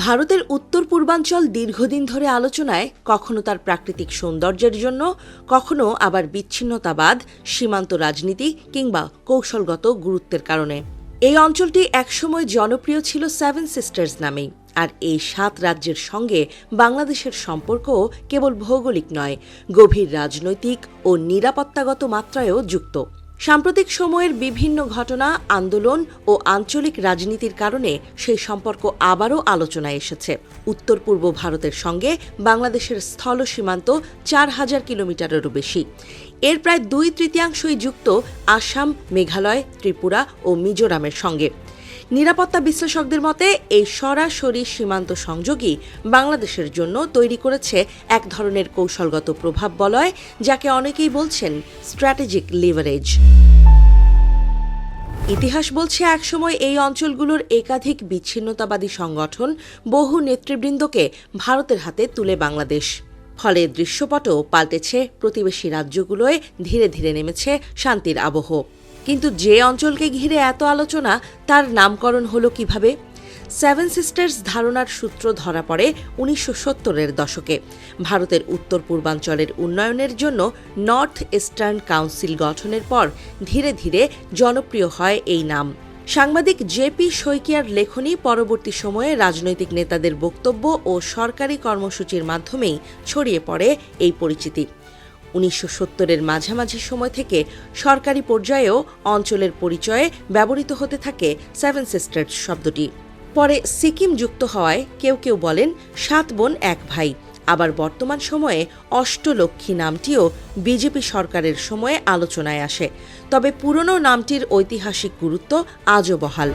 ভারতের উত্তর পূর্বাঞ্চল দীর্ঘদিন ধরে আলোচনায়, কখনো তার প্রাকৃতিক সৌন্দর্যের জন্য, কখনো আবার বিচ্ছিন্নতাবাদ, সীমান্ত রাজনীতি কিংবা কৌশলগত গুরুত্বের কারণে। এই অঞ্চলটি একসময় জনপ্রিয় ছিল সেভেন সিস্টার্স নামেই। আর এই 7 রাজ্যের সঙ্গে বাংলাদেশের সম্পর্কও কেবল ভৌগোলিক নয়, গভীর রাজনৈতিক ও নিরাপত্তাগত মাত্রায়ও যুক্ত। সাম্প্রতিক সময়ের বিভিন্ন ঘটনা, আন্দোলন ও আঞ্চলিক রাজনীতির কারণে সেই সম্পর্ক আবারও আলোচনায় এসেছে। উত্তর পূর্ব ভারতের সঙ্গে বাংলাদেশের স্থল সীমান্ত 4000 কিলোমিটারেরও বেশি। এর প্রায় 2/3 যুক্ত আসাম, মেঘালয়, ত্রিপুরা ও মিজোরামের সঙ্গে। নিরাপত্তা বিশ্লেষকদের মতে এই সরাসরি সীমান্ত সংযোগই বাংলাদেশের জন্য তৈরি করেছে এক ধরনের কৌশলগত প্রভাব বলয়, যাকে অনেকেই বলছেন স্ট্র্যাটেজিক লিভারেজ। ইতিহাস বলছে, একসময় এই অঞ্চলগুলোর একাধিক বিচ্ছিন্নতাবাদী সংগঠন বহু নেতৃবৃন্দকে ভারতের হাতে তুলে বাংলাদেশ। ফলে দৃশ্যপটও পাল্টেছে, প্রতিবেশী রাজ্যগুলোয় ধীরে ধীরে নেমেছে শান্তির আবহ। কিন্তু যে অঞ্চলকে ঘিরে এত আলোচনা, তার নামকরণ হলো কিভাবে? সেভেন সিস্টার্স ধারণার সূত্র ধরা পড়ে 1970-এর দশকে। ভারতের উত্তর পূর্বাঞ্চলের উন্নয়নের জন্য নর্থ ইস্টার্ন কাউন্সিল গঠনের পর ধীরে ধীরে জনপ্রিয় হয় এই নাম। সাংবাদিক জেপি শইকিয়ার লেখনী, পরবর্তী সময়ে রাজনৈতিক নেতাদের বক্তব্য ও সরকারি কর্মসূচির মাধ্যমেই ছড়িয়ে পড়ে এই পরিচিতি। 1970-এর মাঝামাঝি সময় থেকে সরকারি পর্যায়েও অঞ্চলের পরিচয়ে ব্যবহৃত হতে থাকে সেভেন সিস্টার্স শব্দটি। পরে সিকিম যুক্ত হওয়ায় কেউ কেউ বলেন 7 বোন 1 ভাই। আবার বর্তমান সময়ে অষ্টলক্ষ্মী নামটিও বিজেপি সরকারের সময়ে আলোচনায় আসে। তবে পুরনো নামটির ঐতিহাসিক গুরুত্ব আজও বহাল।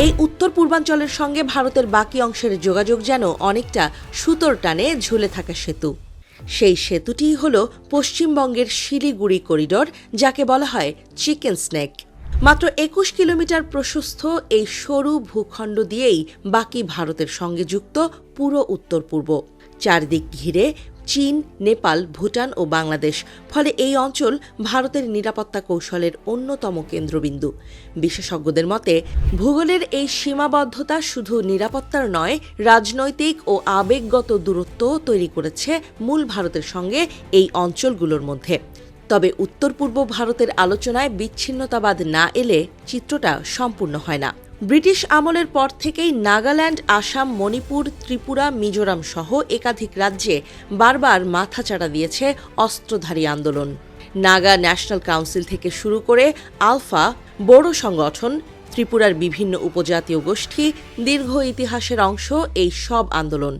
এই উত্তর পূর্বাঞ্চলের সঙ্গে ভারতের বাকি অংশের যোগাযোগ যেন অনেকটা সুতোর টানে ঝুলে থাকা সেতু। সেই সেতুটিই হল পশ্চিমবঙ্গের শিলিগুড়ি করিডোর, যাকে বলা হয় চিকেন স্নেক। মাত্র 21 কিলোমিটার প্রশস্ত এই সরু ভূখণ্ড দিয়েই বাকি ভারতের সঙ্গে যুক্ত পুরো উত্তর পূর্ব। চারদিক ঘিরে চীন, নেপাল, ভুটান ও বাংলাদেশ। ফলে এই অঞ্চল ভারতের নিরাপত্তা কৌশলের অন্যতম কেন্দ্রবিন্দু। বিশেষজ্ঞদের মতে, ভূগোলের এই সীমাবদ্ধতা শুধু নিরাপত্তার নয়, রাজনৈতিক ও আবেগগত দূরত্ব তৈরি করেছে মূল ভারতের সঙ্গে এই অঞ্চলগুলোর মধ্যে। তবে উত্তর পূর্ব ভারতের আলোচনায় বিচ্ছিন্নতাবাদ না এলে চিত্রটা সম্পূর্ণ হয় না। ব্রিটিশ আমলের পর থেকেই নাগাল্যান্ড, আসাম, মণিপুর, ত্রিপুরা, মিজোরাম সহ একাধিক রাজ্যে বারবার মাথাচাড়া দিয়েছে অস্ত্রধারী আন্দোলন। নাগা ন্যাশনাল কাউন্সিল থেকে শুরু করে আলফা, বোডো সংগঠন, ত্রিপুরার বিভিন্ন উপজাতীয় গোষ্ঠী, দীর্ঘ ইতিহাসের অংশ এই সব আন্দোলন।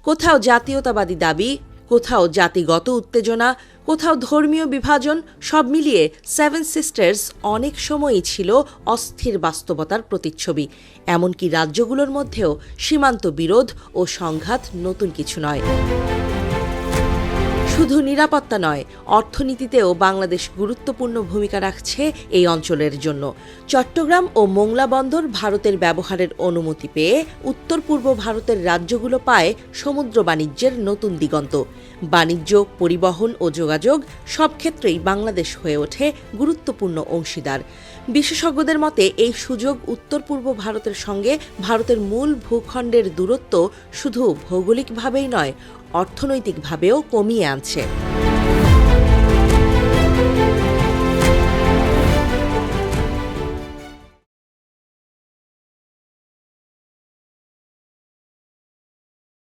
কোথাও জাতীয়তাবাদী দাবি, কোথাও জাতিগত উত্তেজনা, কোথাও ধর্মীয় বিভাজন, সব মিলিয়ে সেভেন সিস্টার্স অনেক সময়ই ছিল অস্থির বাস্তবতার প্রতিচ্ছবি। এমনকি রাজ্যগুলোর মধ্যেও সীমান্ত বিরোধ ও সংঘাত নতুন কিছু নয়। শুধু নিরাপত্তা নয়, অর্থনীতিতেও বাংলাদেশ গুরুত্বপূর্ণ ভূমিকা রাখছে এই অঞ্চলের জন্য। চট্টগ্রাম ও মোংলা বন্দর ভারতের ব্যবহারের অনুমতি পেয়ে উত্তর পূর্ব ভারতের রাজ্যগুলো পায় সমুদ্র বাণিজ্যের নতুন দিগন্ত। বাণিজ্য, পরিবহন ও যোগাযোগ সব ক্ষেত্রেই বাংলাদেশ হয়ে ওঠে গুরুত্বপূর্ণ অংশীদার। বিশেষজ্ঞদের মতে, এই সুযোগ উত্তর পূর্ব ভারতের সঙ্গে ভারতের মূল ভূখণ্ডের দূরত্ব শুধু ভৌগোলিকভাবেই নয়, অর্থনৈতিকভাবেও কমিয়ে আনছে।